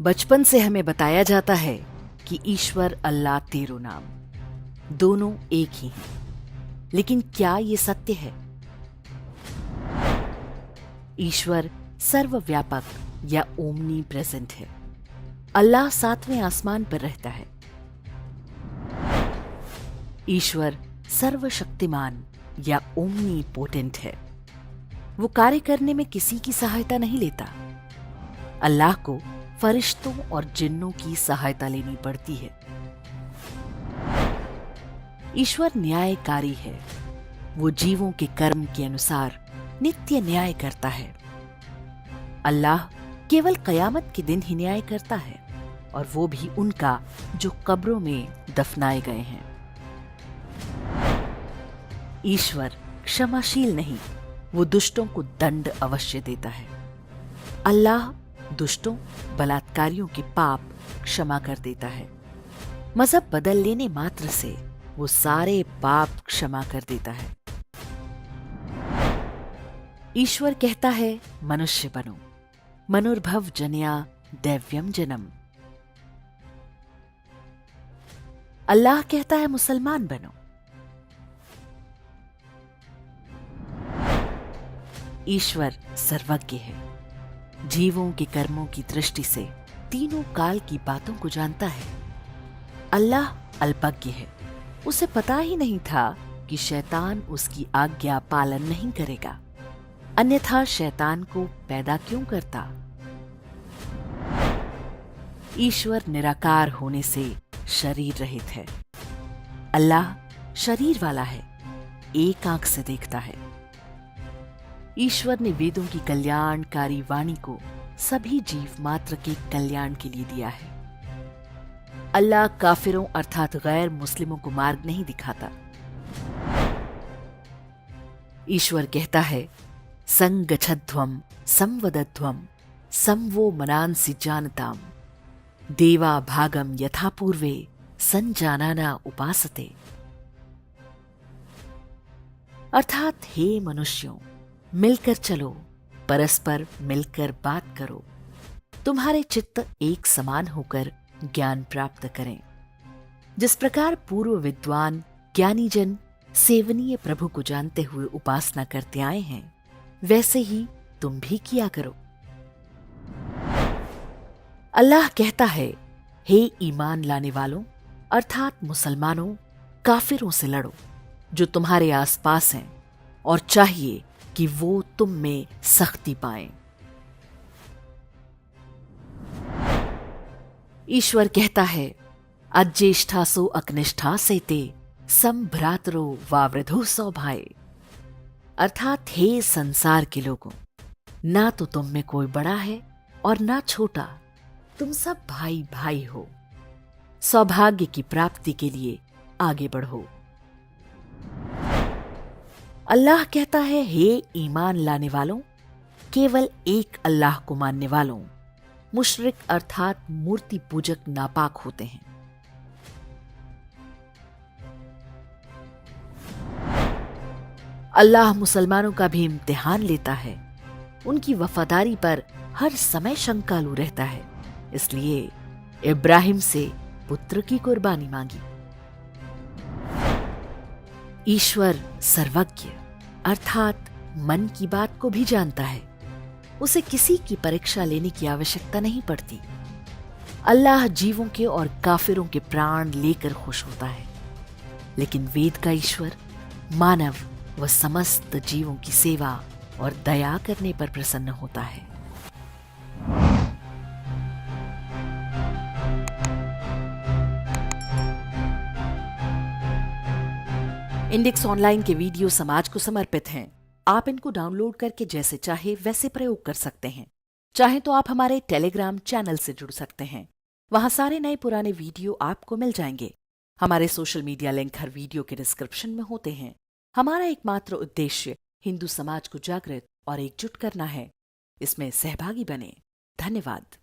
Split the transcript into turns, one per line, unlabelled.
बचपन से हमें बताया जाता है कि ईश्वर अल्लाह तेरो नाम दोनों एक ही हैं। लेकिन क्या ये सत्य है? ईश्वर सर्वव्यापक या ओमनी प्रेजेंट है। अल्लाह सातवें आसमान पर रहता है। ईश्वर सर्वशक्तिमान या ओमनी पोटेंट है। वो कार्य करने में किसी की सहायता नहीं लेता। अल्लाह को फरिश्तों और जिन्नों की सहायता लेनी पड़ती है। ईश्वर न्यायकारी है। वो जीवों के कर्म के अनुसार नित्य न्याय करता है। अल्लाह केवल कयामत के दिन ही न्याय करता है, और वो भी उनका जो कब्रों में दफनाए गए हैं। ईश्वर क्षमाशील नहीं, वो दुष्टों को दंड अवश्य देता है। अल्लाह दुष्टों बलात्कारियों के पाप क्षमा कर देता है। मजहब बदल लेने मात्र से वो सारे पाप क्षमा कर देता है। ईश्वर कहता है मनुष्य बनो, मनुर्भव जन्या दैव्यम जन्म। अल्लाह कहता है मुसलमान बनो। ईश्वर सर्वज्ञ है। जीवों के कर्मों की दृष्टि से तीनों काल की बातों को जानता है। अल्लाह अल्पज्ञ है। उसे पता ही नहीं था कि शैतान उसकी आज्ञा पालन नहीं करेगा, अन्यथा शैतान को पैदा क्यों करता। ईश्वर निराकार होने से शरीर रहित है। अल्लाह शरीर वाला है, एक आंख से देखता है। ईश्वर ने वेदों की कल्याणकारी वाणी को सभी जीव मात्र के कल्याण के लिए दिया है। अल्लाह काफिरों अर्थात गैर मुस्लिमों को मार्ग नहीं दिखाता। ईश्वर कहता है संगच्छध्वम संवदध्वम संवो मनांसि जानताम देवा भागम यथा पूर्वे संजानाना उपासते। अर्थात हे मनुष्यों, मिलकर चलो, परस्पर मिलकर बात करो, तुम्हारे चित्त एक समान होकर ज्ञान प्राप्त करें। जिस प्रकार पूर्व विद्वान ज्ञानी जन सेवनीय प्रभु को जानते हुए उपासना करते आए हैं, वैसे ही तुम भी किया करो। अल्लाह कहता है हे ईमान लाने वालों अर्थात मुसलमानों, काफिरों से लड़ो जो तुम्हारे आसपास हैं, और चाहिए कि वो तुम में सख्ती पाएं। ईश्वर कहता है अज्येष्ठासो अकनिष्ठा सेते संभ्रातरो वावृधो सौभाए। अर्थात हे संसार के लोगों, ना तो तुम में कोई बड़ा है और ना छोटा, तुम सब भाई भाई हो। सौभाग्य की प्राप्ति के लिए आगे बढ़ो। अल्लाह कहता है हे ईमान लाने वालों, केवल एक अल्लाह को मानने वालों, मुशरिक अर्थात मूर्ति पूजक नापाक होते हैं। अल्लाह मुसलमानों का भी इम्तिहान लेता है। उनकी वफादारी पर हर समय शंकालू रहता है। इसलिए इब्राहिम से पुत्र की कुर्बानी मांगी। ईश्वर सर्वज्ञ अर्थात मन की बात को भी जानता है। उसे किसी की परीक्षा लेने की आवश्यकता नहीं पड़ती। अल्लाह जीवों के और काफिरों के प्राण लेकर खुश होता है, लेकिन वेद का ईश्वर मानव व समस्त जीवों की सेवा और दया करने पर प्रसन्न होता है। इंडेक्स ऑनलाइन के वीडियो समाज को समर्पित हैं। आप इनको डाउनलोड करके जैसे चाहे वैसे प्रयोग कर सकते हैं। चाहे तो आप हमारे टेलीग्राम चैनल से जुड़ सकते हैं। वहां सारे नए पुराने वीडियो आपको मिल जाएंगे। हमारे सोशल मीडिया लिंक हर वीडियो के डिस्क्रिप्शन में होते हैं। हमारा एकमात्र उद्देश्य हिंदू समाज को जागृत और एकजुट करना है। इसमें सहभागी बने। धन्यवाद।